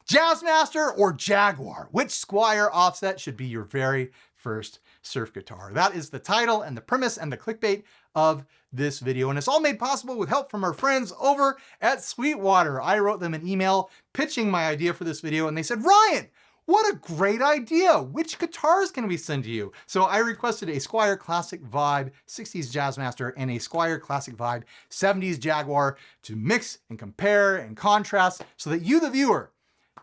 Jazzmaster or Jaguar? Which Squier offset should be your very first surf guitar? That is the title and the premise and the clickbait of this video. And it's all made possible with help from our friends over at Sweetwater. I wrote them an email pitching my idea for this video and they said, Ryan, what a great idea. Which guitars can we send to you? So I requested a Squier Classic Vibe 60s Jazzmaster and a Squier Classic Vibe 70s Jaguar to mix and compare and contrast so that you, the viewer,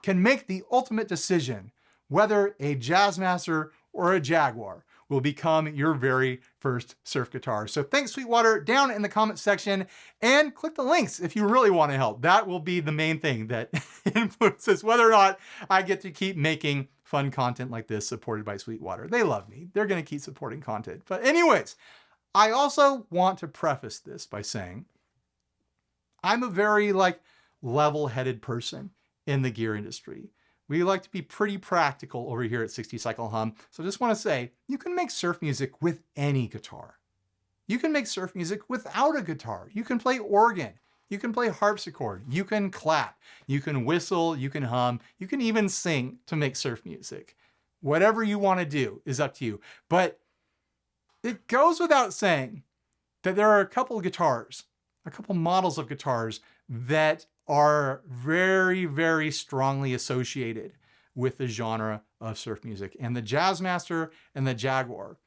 can make the ultimate decision whether a Jazzmaster or a Jaguar will become your very first surf guitar. So thanks Sweetwater down in the comment section and click the links if you really want to help. That will be the main thing that influences whether or not I get to keep making fun content like this supported by Sweetwater. They love me. They're going to keep supporting content. But anyways, I also want to preface this by saying I'm a very level-headed person in the gear industry. We like to be pretty practical over here at 60 Cycle Hum. So I just want to say, you can make surf music with any guitar. You can make surf music without a guitar. You can play organ. You can play harpsichord. You can clap. You can whistle. You can hum. You can even sing to make surf music. Whatever you want to do is up to you. But it goes without saying that there are a couple of guitars, a couple models of guitars that are very, very strongly associated with the genre of surf music. And the Jazzmaster and the Jaguar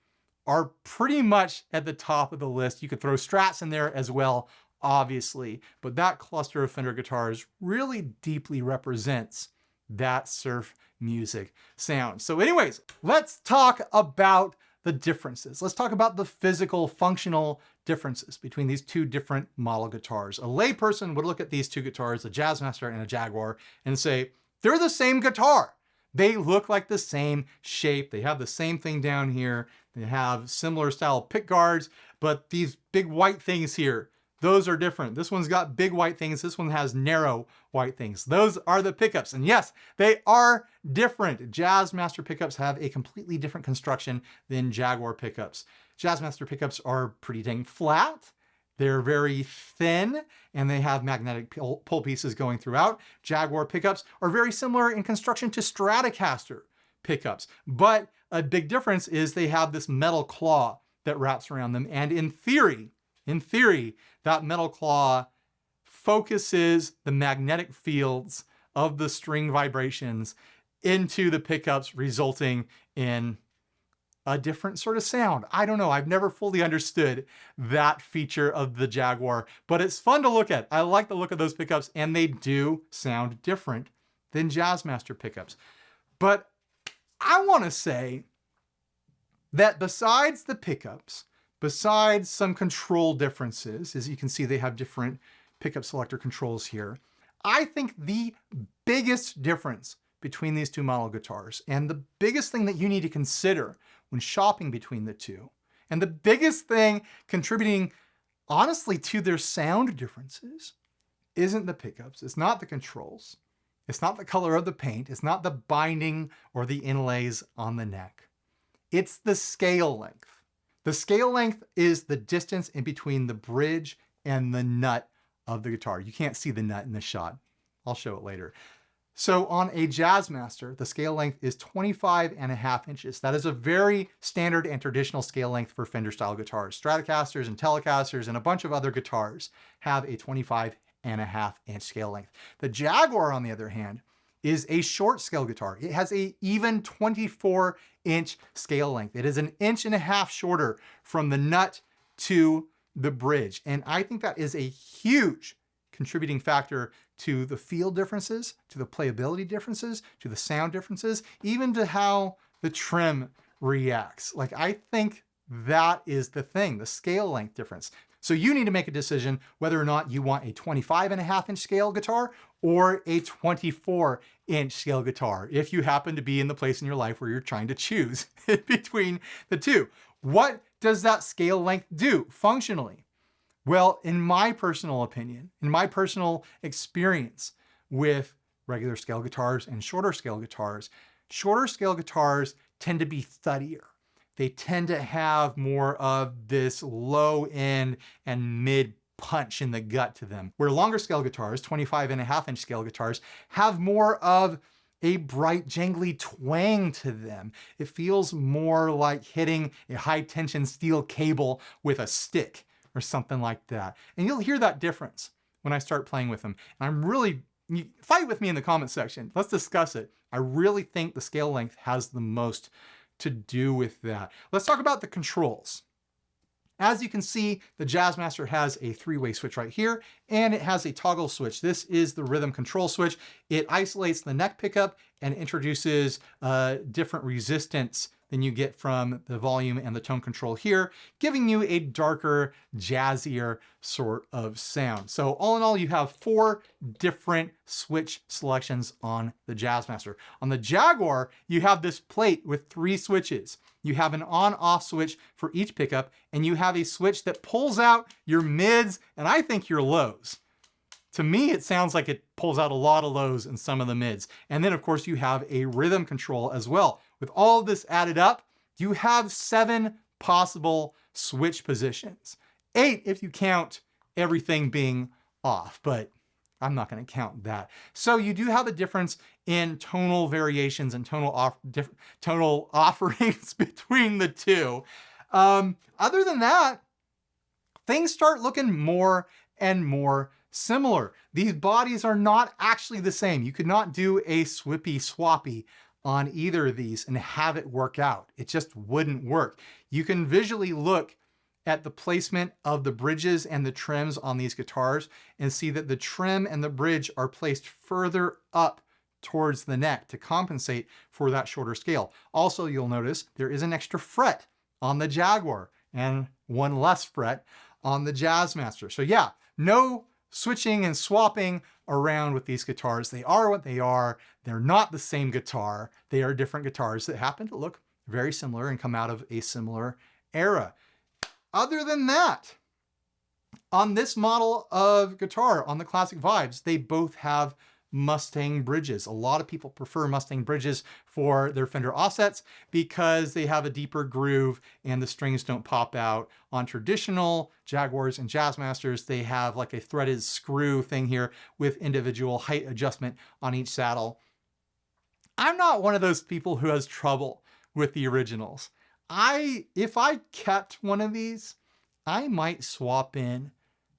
are pretty much at the top of the list. You could throw Strats in there as well, obviously, but that cluster of Fender guitars really deeply represents that surf music sound. So anyways, let's talk about the differences. Let's talk about the physical, functional differences between these two different model guitars. A layperson would look at these two guitars, a Jazzmaster and a Jaguar, and say, they're the same guitar. They look like the same shape. They have the same thing down here. They have similar style pick guards, but these big white things here, those are different. This one's got big white things. This one has narrow white things. Those are the pickups. And yes, they are different. Jazzmaster pickups have a completely different construction than Jaguar pickups. Jazzmaster pickups are pretty dang flat. They're very thin and they have magnetic pull pieces going throughout. Jaguar pickups are very similar in construction to Stratocaster pickups. But a big difference is they have this metal claw that wraps around them. And in theory, that metal claw focuses the magnetic fields of the string vibrations into the pickups, resulting in a different sort of sound. I don't know. I've never fully understood that feature of the Jaguar, but it's fun to look at. I like the look of those pickups, and they do sound different than Jazzmaster pickups. But I want to say that besides the pickups, besides some control differences, as you can see, they have different pickup selector controls here. I think the biggest difference between these two model guitars, and the biggest thing that you need to consider when shopping between the two, and the biggest thing contributing, honestly, to their sound differences, isn't the pickups. It's not the controls. It's not the color of the paint. It's not the binding or the inlays on the neck. It's the scale length. The scale length is the distance in between the bridge and the nut of the guitar. You can't see the nut in this shot. I'll show it later. So on a Jazzmaster, the scale length is 25.5 inches. That is a very standard and traditional scale length for Fender style guitars. Stratocasters and Telecasters and a bunch of other guitars have a 25.5 inch scale length. The Jaguar, on the other hand, is a short scale guitar. It has a even 24-inch scale length. It is 1.5 inches shorter from the nut to the bridge. And I think that is a huge contributing factor to the feel differences, to the playability differences, to the sound differences, even to how the trim reacts. Like, I think that is the thing, the scale length difference. So you need to make a decision whether or not you want a 25.5-inch scale guitar or a 24-inch scale guitar, if you happen to be in the place in your life where you're trying to choose between the two. What does that scale length do functionally? Well, in my personal opinion, in my personal experience with regular scale guitars and shorter scale guitars tend to be thuddier. They tend to have more of this low end and mid punch in the gut to them. Where longer scale guitars, 25.5-inch scale guitars, have more of a bright, jangly twang to them. It feels more like hitting a high tension steel cable with a stick or something like that. And you'll hear that difference when I start playing with them. And I'm really, fight with me in the comment section. Let's discuss it. I really think the scale length has the most to do with that. Let's talk about the controls. As you can see, the Jazzmaster has a 3-way switch right here, and it has a toggle switch. This is the rhythm control switch. It isolates the neck pickup and introduces different resistance than you get from the volume and the tone control here, giving you a darker, jazzier sort of sound. So all in all, you have 4 different switch selections on the Jazzmaster. On the Jaguar, you have this plate with 3 switches. You have an on-off switch for each pickup, and you have a switch that pulls out your mids and I think your lows. To me, it sounds like it pulls out a lot of lows and some of the mids. And then of course you have a rhythm control as well. With all this added up, you have 7 possible switch positions. 8 if you count everything being off, but I'm not going to count that. So you do have a difference in tonal variations and tonal offerings between the two. Other than that, things start looking more and more similar. These bodies are not actually the same. You could not do a swippy swappy on either of these and have it work out. It just wouldn't work. You can visually look at the placement of the bridges and the trims on these guitars and see that the trim and the bridge are placed further up towards the neck to compensate for that shorter scale. Also, you'll notice there is an extra fret on the Jaguar and one less fret on the Jazzmaster. So yeah, no switching and swapping around with these guitars. They are what they are. They're not the same guitar. They are different guitars that happen to look very similar and come out of a similar era. Other than that, on this model of guitar, on the Classic Vibes, they both have Mustang bridges. A lot of people prefer Mustang bridges for their Fender offsets because they have a deeper groove and the strings don't pop out. On traditional Jaguars and Jazzmasters, they have like a threaded screw thing here with individual height adjustment on each saddle. I'm not one of those people who has trouble with the originals. If I kept one of these, I might swap in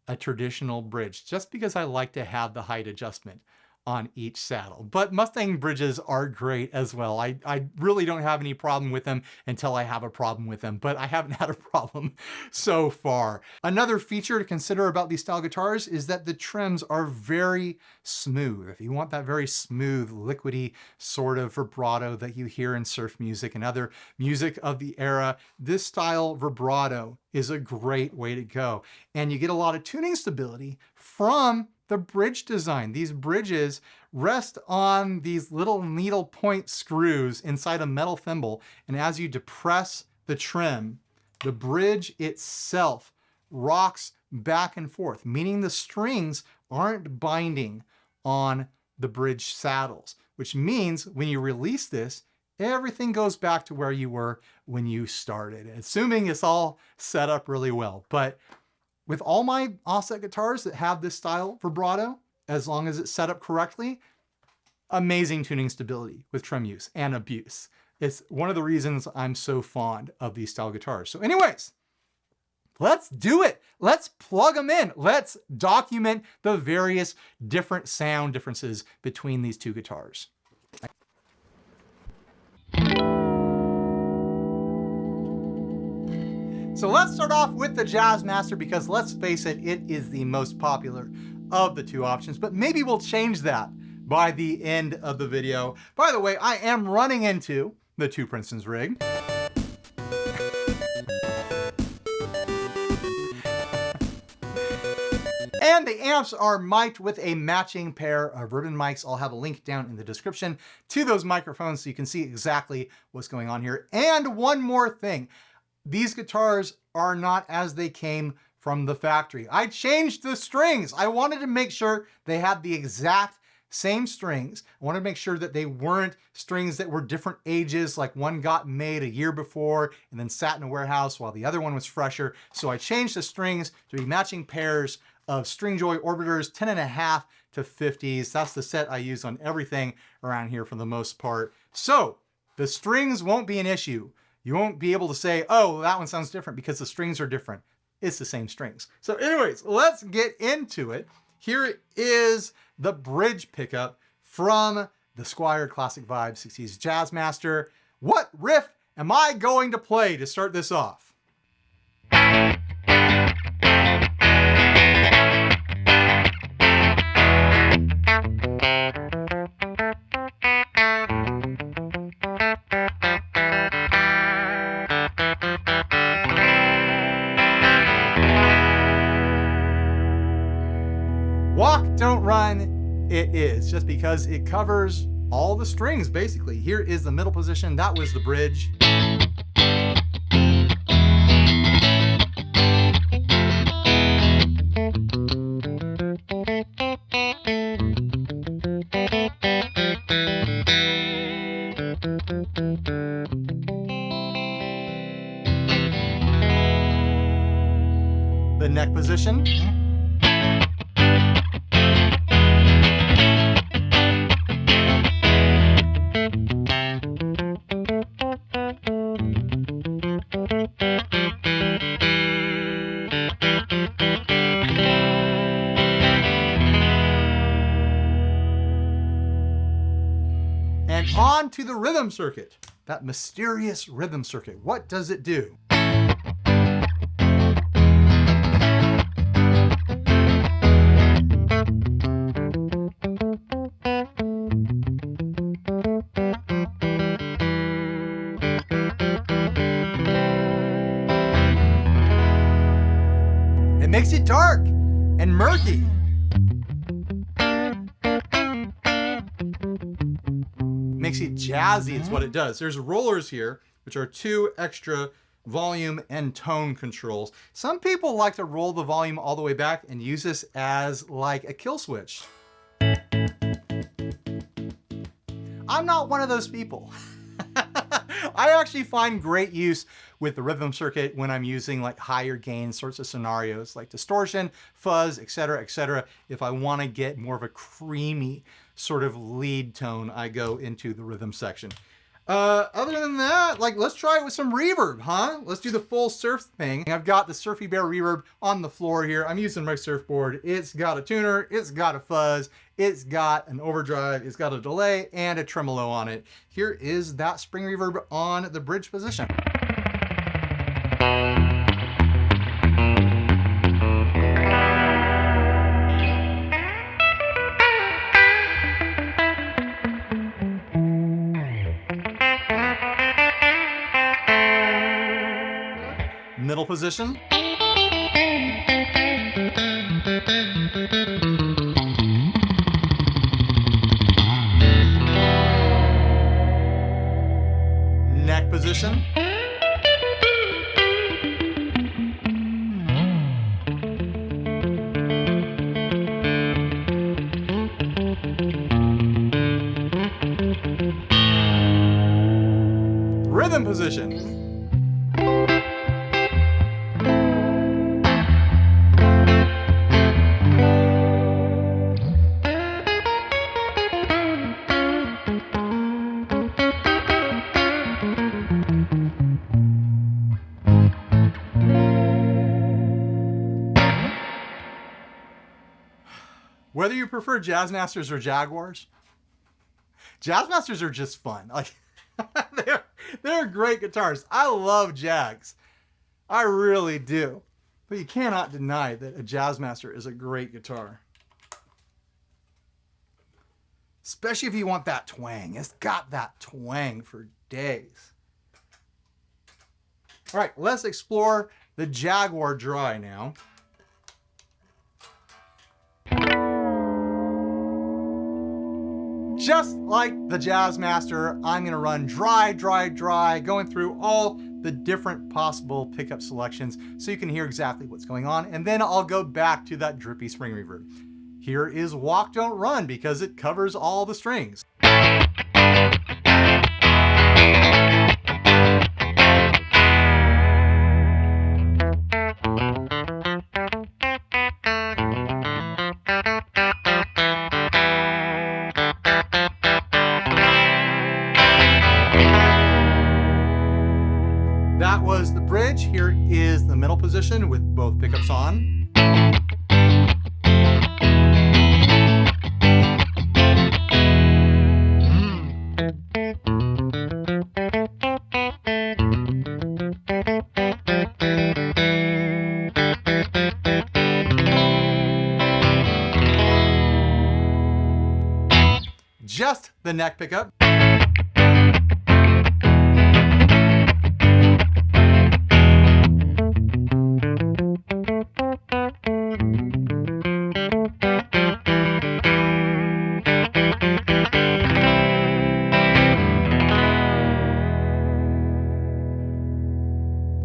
a traditional bridge just because I like to have the height adjustment on each saddle. But Mustang bridges are great as well. I really don't have any problem with them until I have a problem with them, but I haven't had a problem so far. Another feature to consider about these style guitars is that the trims are very smooth. If you want that very smooth, liquidy sort of vibrato that you hear in surf music and other music of the era, this style vibrato is a great way to go. And you get a lot of tuning stability from the bridge design. These bridges rest on these little needle point screws inside a metal thimble, and as you depress the trim, the bridge itself rocks back and forth, meaning the strings aren't binding on the bridge saddles, which means when you release this, everything goes back to where you were when you started, assuming it's all set up really well. But with all my offset guitars that have this style vibrato, as long as it's set up correctly, amazing tuning stability with trim use and abuse. It's one of the reasons I'm so fond of these style guitars. So anyways, let's do it. Let's plug them in. Let's document the various different sound differences between these two guitars. So let's start off with the Jazzmaster because let's face it, it is the most popular of the two options, but maybe we'll change that by the end of the video. By the way, I am running into the Two Princeton's rig. And the amps are mic'd with a matching pair of ribbon mics. I'll have a link down in the description to those microphones so you can see exactly what's going on here. And one more thing, these guitars are not as they came from the factory. I changed the strings. I wanted to make sure they had the exact same strings. I wanted to make sure that they weren't strings that were different ages, like one got made a year before and then sat in a warehouse while the other one was fresher. So I changed the strings to be matching pairs of Stringjoy Orbiters 10.5 to 50s. That's the set I use on everything around here for the most part. So the strings won't be an issue. You won't be able to say, oh, that one sounds different because the strings are different. It's the same strings. So anyways, let's get into it. Here is the bridge pickup from the Squier Classic Vibe 60s Jazzmaster. What riff am I going to play to start this off? Walk, don't run, it is, just because it covers all the strings, basically. Here is the middle position, that was the bridge. The neck position. And on to the rhythm circuit, that mysterious rhythm circuit. What does it do? It makes it dark and murky. Makes it jazzy, it's what it does. There's rollers here, which are two extra volume and tone controls. Some people like to roll the volume all the way back and use this as like a kill switch. I'm not one of those people. I actually find great use with the rhythm circuit when I'm using like higher gain sorts of scenarios like distortion, fuzz, etc., etc. If I want to get more of a creamy sort of lead tone, I go into the rhythm section. Other than that, like, let's try it with some reverb, huh? Let's do the full surf thing. I've got the Surfy Bear reverb on the floor here. I'm using my surfboard. It's got a tuner, it's got a fuzz, it's got an overdrive, it's got a delay, and a tremolo on it. Here is that spring reverb on the bridge position. Middle position. Neck position. Rhythm position. Whether you prefer Jazzmasters or Jaguars, Jazzmasters are just fun. Like they're great guitars. I love Jags. I really do. But you cannot deny that a Jazzmaster is a great guitar. Especially if you want that twang. It's got that twang for days. All right, let's explore the Jaguar Dry now. Just like the Jazzmaster, I'm gonna run dry, dry, dry, going through all the different possible pickup selections so you can hear exactly what's going on, and then I'll go back to that drippy spring reverb. Here is Walk Don't Run because it covers all the strings. That was the bridge. Here is the middle position with both pickups on. Just the neck pickup.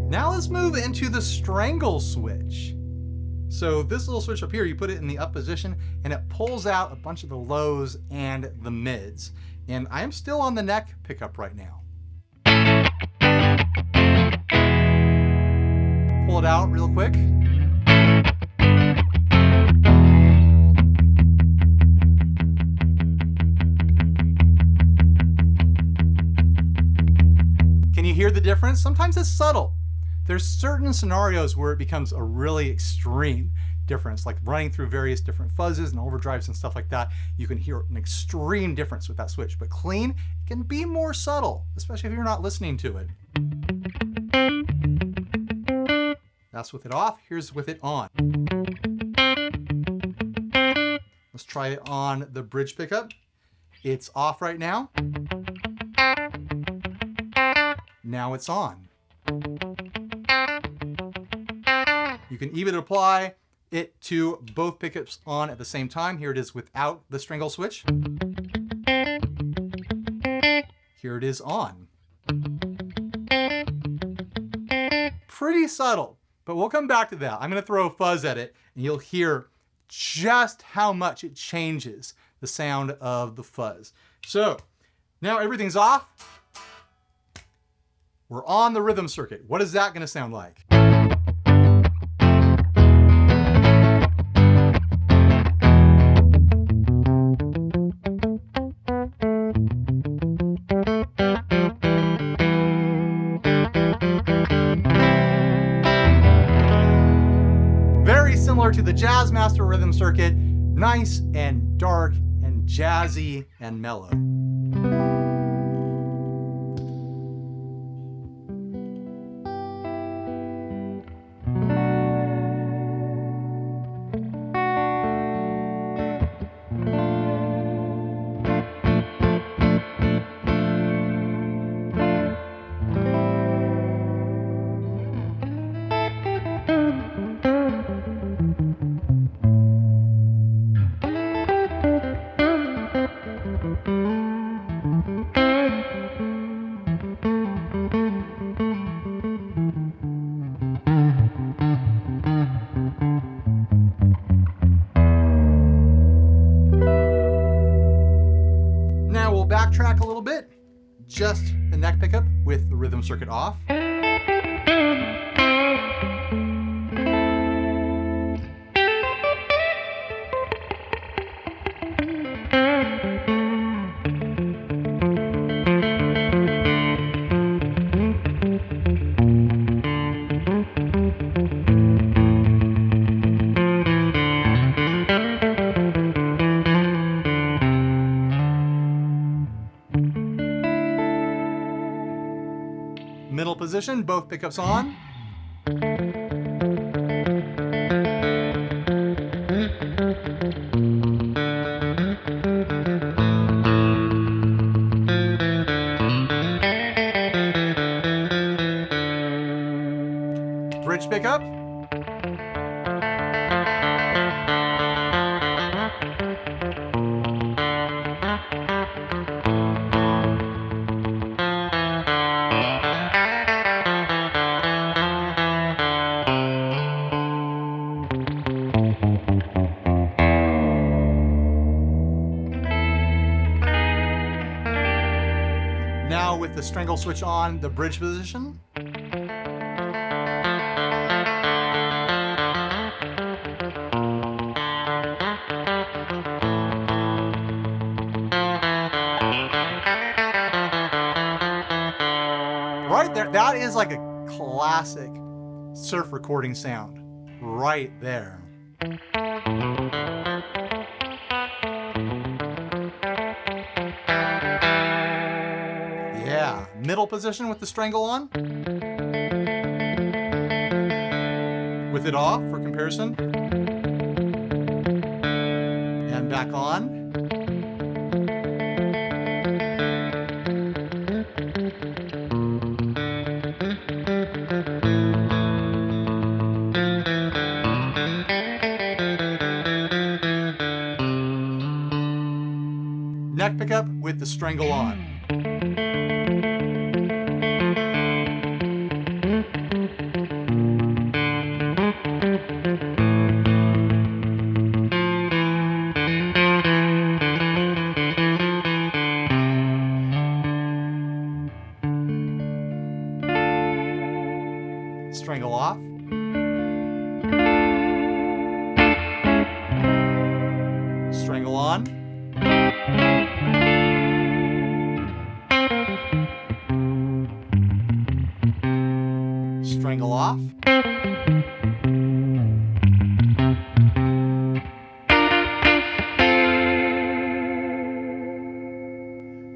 Now let's move into the strangle switch. So this little switch up here, you put it in the up position and it pulls out a bunch of the lows and the mids. And I am still on the neck pickup right now. Pull it out real quick. Can you hear the difference? Sometimes it's subtle. There's certain scenarios where it becomes a really extreme difference, like running through various different fuzzes and overdrives and stuff like that. You can hear an extreme difference with that switch, but clean, it can be more subtle, especially if you're not listening to it. That's with it off. Here's with it on. Let's try it on the bridge pickup. It's off right now. Now it's on. You can even apply it to both pickups on at the same time. Here it is without the strangle switch. Here it is on. Pretty subtle, but we'll come back to that. I'm going to throw a fuzz at it and you'll hear just how much it changes the sound of the fuzz. So now everything's off. We're on the rhythm circuit. What is that going to sound like? Very similar to the Jazzmaster rhythm circuit, nice and dark and jazzy and mellow. Backtrack a little bit, just the neck pickup with the rhythm circuit off. Middle position, both pickups on. with the strangle switch on, the bridge position. Right there, that is like a classic surf recording sound. Right there. Yeah, middle position with the strangle on. With it off for comparison. And back on. Neck pickup with the strangle on. Strangle off. Strangle on. Strangle off.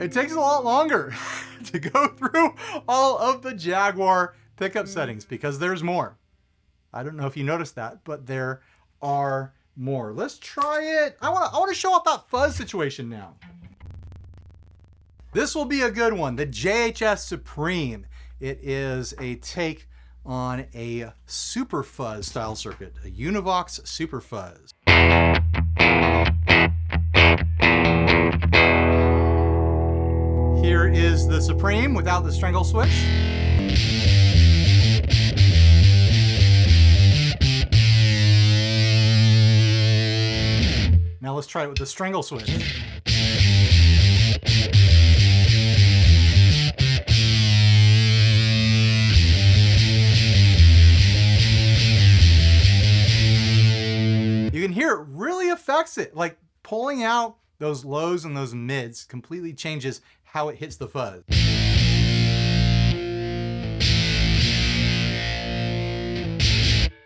It takes a lot longer to go through all of the Jaguar pickup settings because there's more. I don't know if you noticed that, but there are more. Let's try it. I want to show off that fuzz situation now. This will be a good one. The JHS Supreme. It is a take on a super fuzz style circuit, a Univox super fuzz. Here is the Supreme without the strangle switch. Now let's try it with the strangle switch. You can hear it really affects it, like pulling out those lows and those mids completely changes how it hits the fuzz.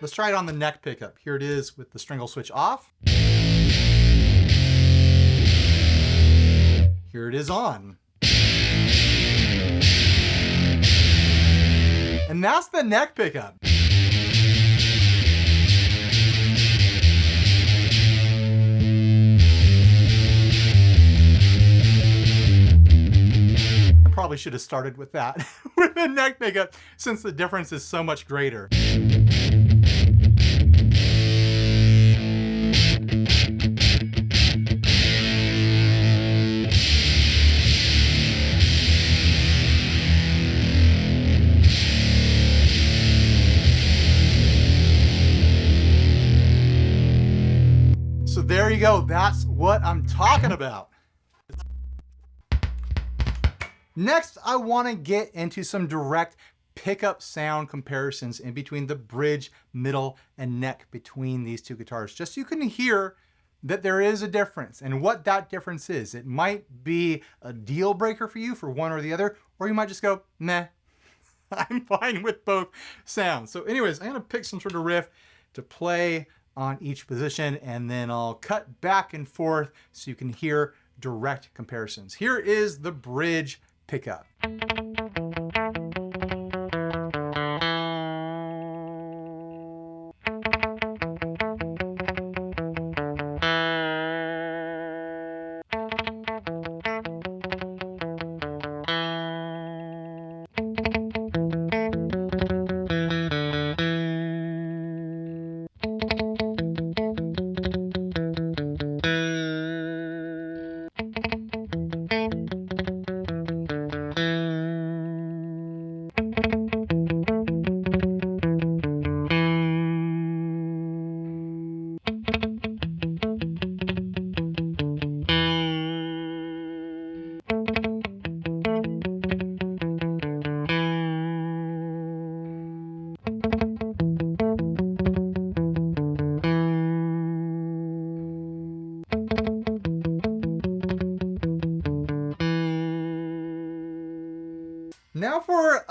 Let's try it on the neck pickup. Here it is with the strangle switch off. Here it is on. And that's the neck pickup. Probably should have started with that, with the neck pickup, since the difference is so much greater. So there you go, that's what I'm talking about. Next, I want to get into some direct pickup sound comparisons in between the bridge, middle, and neck between these two guitars, just so you can hear that there is a difference and what that difference is. It might be a deal breaker for you for one or the other, or you might just go, meh, I'm fine with both sounds. So anyways, I'm going to pick some sort of riff to play on each position, and then I'll cut back and forth so you can hear direct comparisons. Here is the bridge pickup.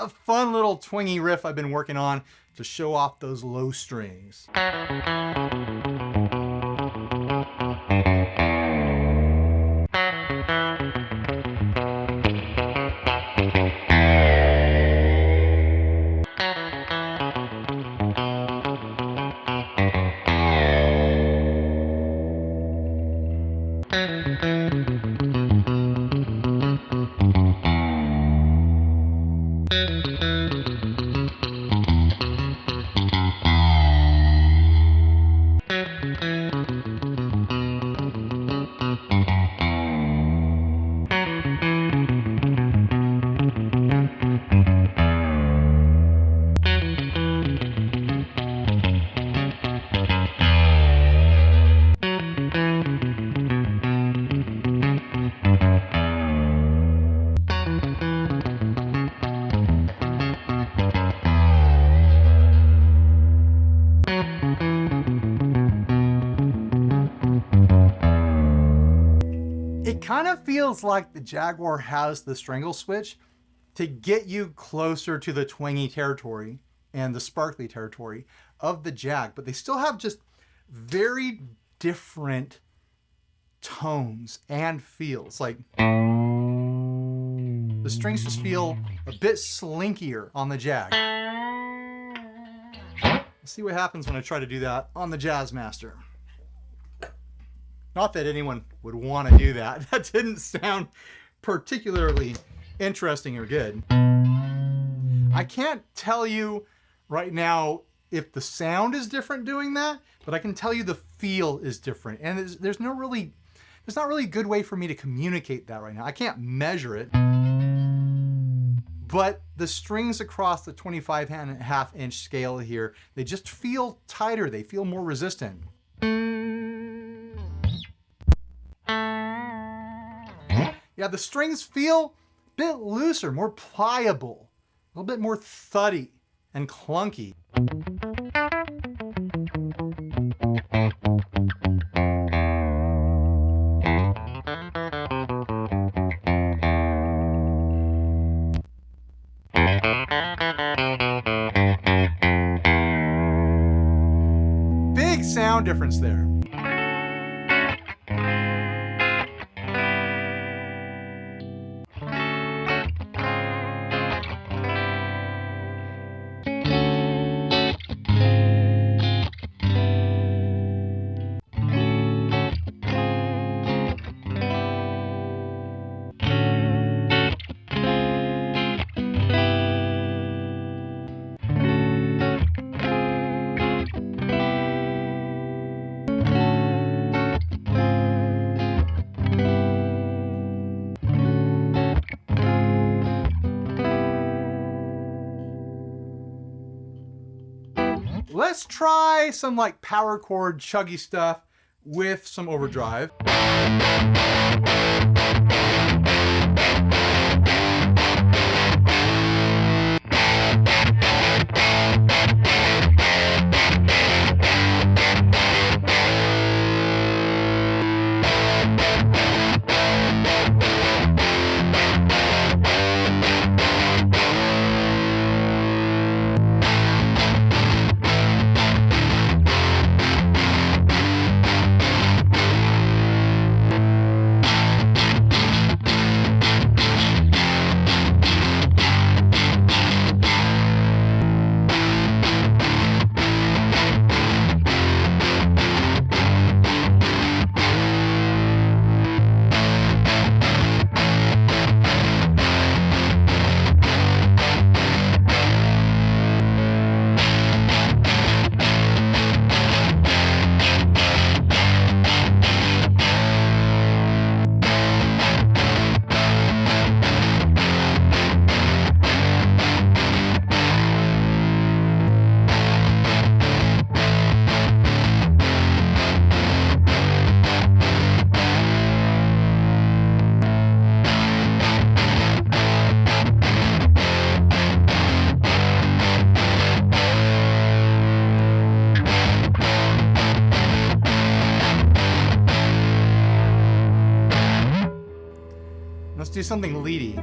a fun little twingy riff I've been working on to show off those low strings. It kind of feels like the Jaguar has the strangle switch to get you closer to the twangy territory and the sparkly territory of the Jag, but they still have just very different tones and feels. Like the strings just feel a bit slinkier on the Jag. Let's see what happens when I try to do that on the Jazzmaster. Not that anyone would want to do that. That didn't sound particularly interesting or good. I can't tell you right now if the sound is different doing that, but I can tell you the feel is different. And there's not really a good way for me to communicate that right now. I can't measure it. But the strings across the 25.5 inch scale here, they just feel tighter. They feel more resistant. Yeah, the strings feel a bit looser, more pliable, a little bit more thuddy and clunky. Big sound difference there. Let's try some like power chord chuggy stuff with some overdrive. Let's do something leady.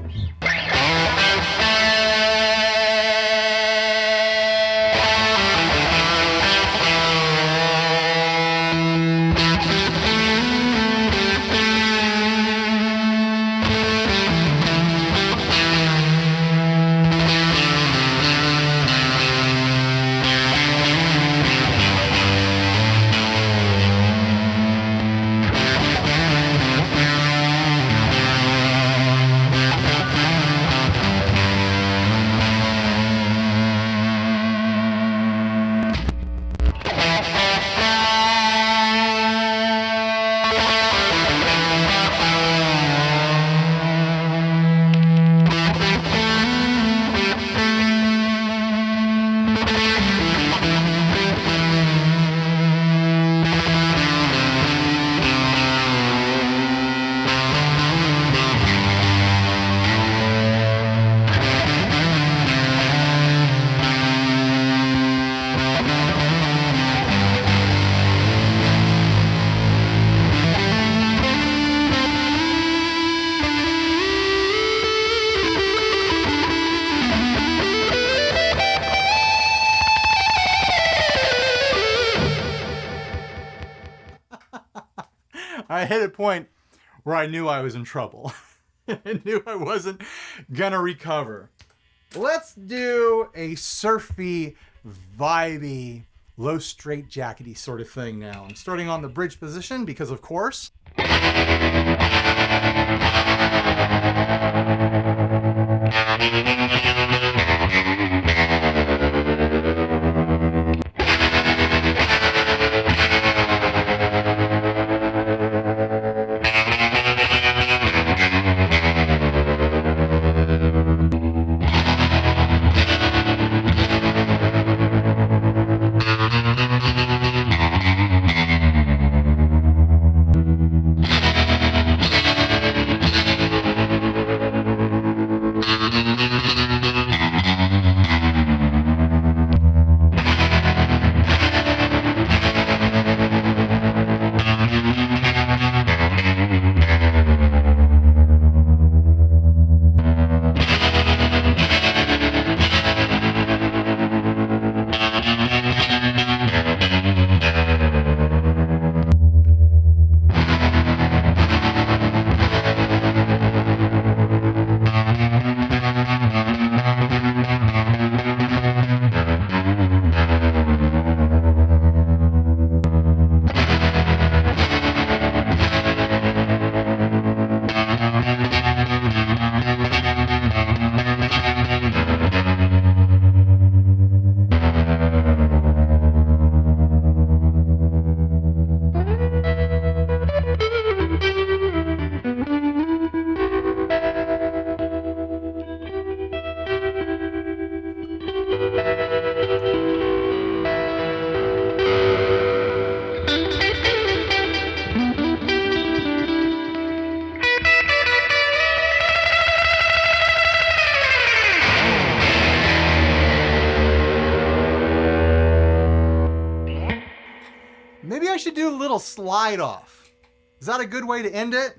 I hit a point where I knew I was in trouble. I knew I wasn't gonna recover. Let's do a surfy, vibey, low straight jackety sort of thing now. I'm starting on the bridge position because, of course, maybe I should do a little slide off. Is that a good way to end it?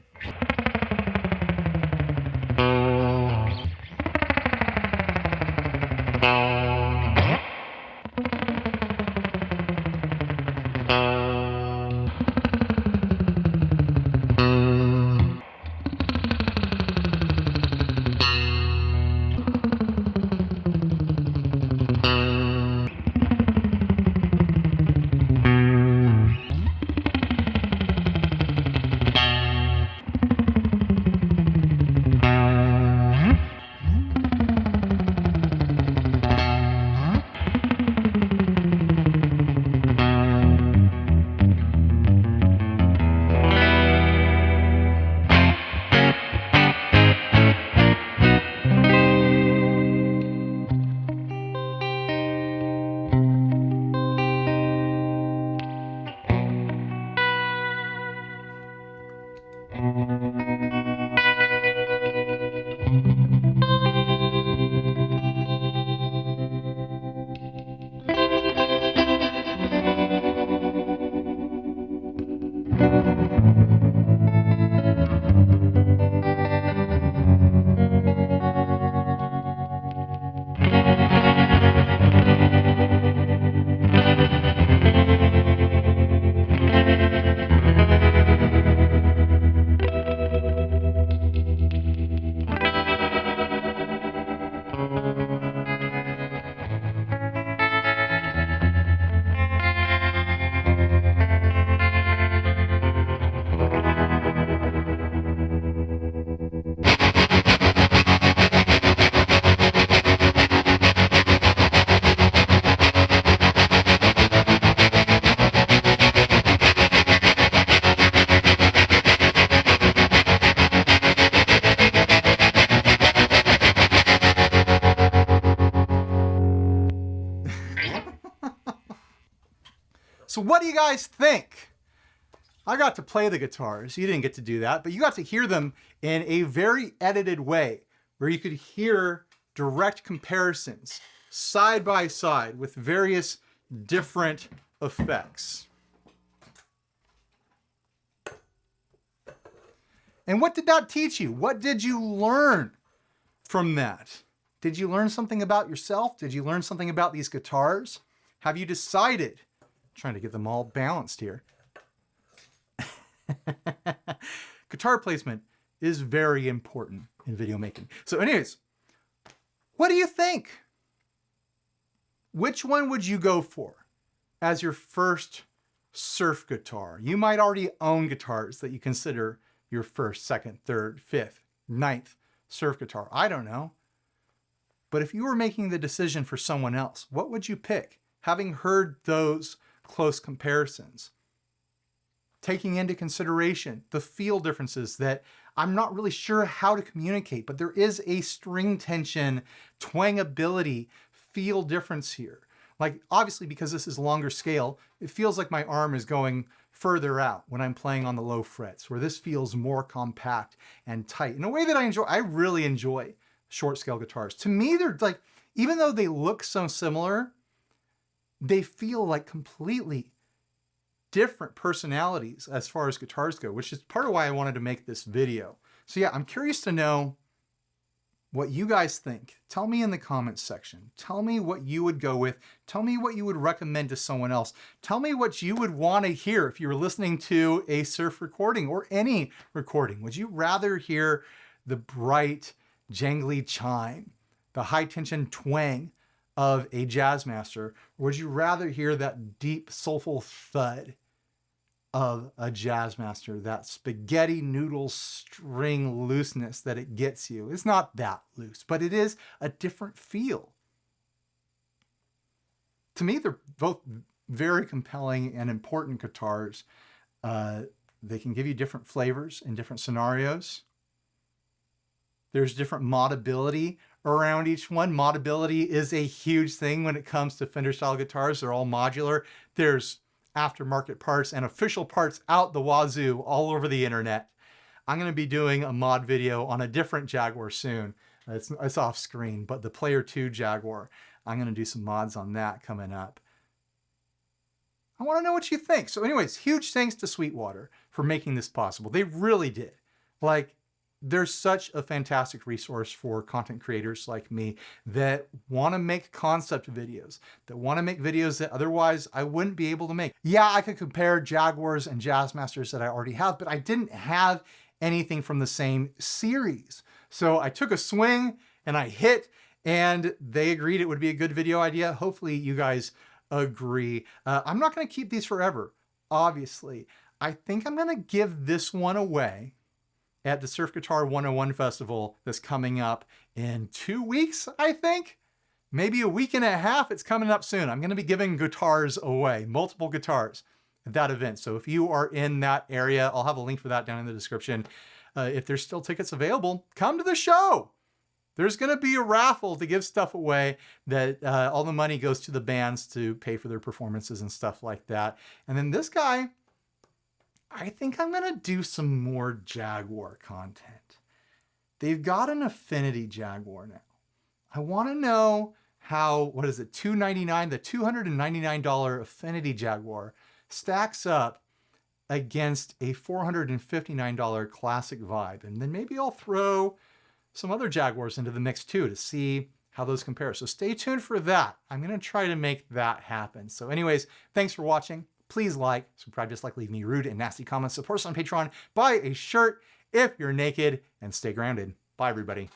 So what do you guys think? I got to play the guitars. You didn't get to do that, but you got to hear them in a very edited way where you could hear direct comparisons side by side with various different effects. And what did that teach you? What did you learn from that? Did you learn something about yourself? Did you learn something about these guitars? Have you decided? I'm trying to get them all balanced here. Guitar placement is very important in video making. So anyways, what do you think? Which one would you go for as your first surf guitar? You might already own guitars that you consider your first, second, third, fifth, ninth surf guitar. I don't know. But if you were making the decision for someone else, what would you pick? Having heard those close comparisons, taking into consideration the feel differences that I'm not really sure how to communicate, but there is a string tension, twangability, feel difference here. Like, obviously, because this is longer scale, it feels like my arm is going further out when I'm playing on the low frets, where this feels more compact and tight in a way that I enjoy. I really enjoy short scale guitars. To me, they're like, even though they look so similar, they feel like completely different personalities as far as guitars go, which is part of why I wanted to make this video. So yeah, I'm curious to know what you guys think. Tell me in the comments section. Tell me what you would go with. Tell me what you would recommend to someone else. Tell me what you would want to hear if you were listening to a surf recording or any recording. Would you rather hear the bright, jangly chime, the high tension twang of a Jazzmaster, or would you rather hear that deep, soulful thud of a Jazzmaster, that spaghetti noodle string looseness that it gets you? It's not that loose, but it is a different feel. To me, they're both very compelling and important guitars. They can give you different flavors in different scenarios. There's different modability around each one. Modability is a huge thing when it comes to Fender style guitars. They're all modular. There's aftermarket parts and official parts out the wazoo all over the internet. I'm going to be doing a mod video on a different Jaguar soon. It's off screen, but the Player 2 Jaguar, I'm going to do some mods on that coming up. I want to know what you think. So anyways, huge thanks to Sweetwater for making this possible. They really did. Like, they're such a fantastic resource for content creators like me that want to make concept videos, that want to make videos that otherwise I wouldn't be able to make. Yeah, I could compare Jaguars and Jazzmasters that I already have, but I didn't have anything from the same series. So I took a swing and I hit, and they agreed it would be a good video idea. Hopefully you guys agree. I'm not going to keep these forever, obviously. I think I'm going to give this one away at the Surf Guitar 101 Festival that's coming up in 2 weeks, I think. Maybe a week and a half. It's coming up soon. I'm going to be giving guitars away, multiple guitars at that event. So if you are in that area, I'll have a link for that down in the description. If there's still tickets available, come to the show. There's going to be a raffle to give stuff away that all the money goes to the bands to pay for their performances and stuff like that. And then this guy, I think I'm going to do some more Jaguar content. They've got an Affinity Jaguar now. I want to know how, what is it, $299, the $299 Affinity Jaguar stacks up against a $459 Classic Vibe. And then maybe I'll throw some other Jaguars into the mix too to see how those compare. So stay tuned for that. I'm going to try to make that happen. So anyways, thanks for watching. Please like, subscribe, dislike, leave me rude and nasty comments. Support us on Patreon. Buy a shirt if you're naked, and stay grounded. Bye, everybody.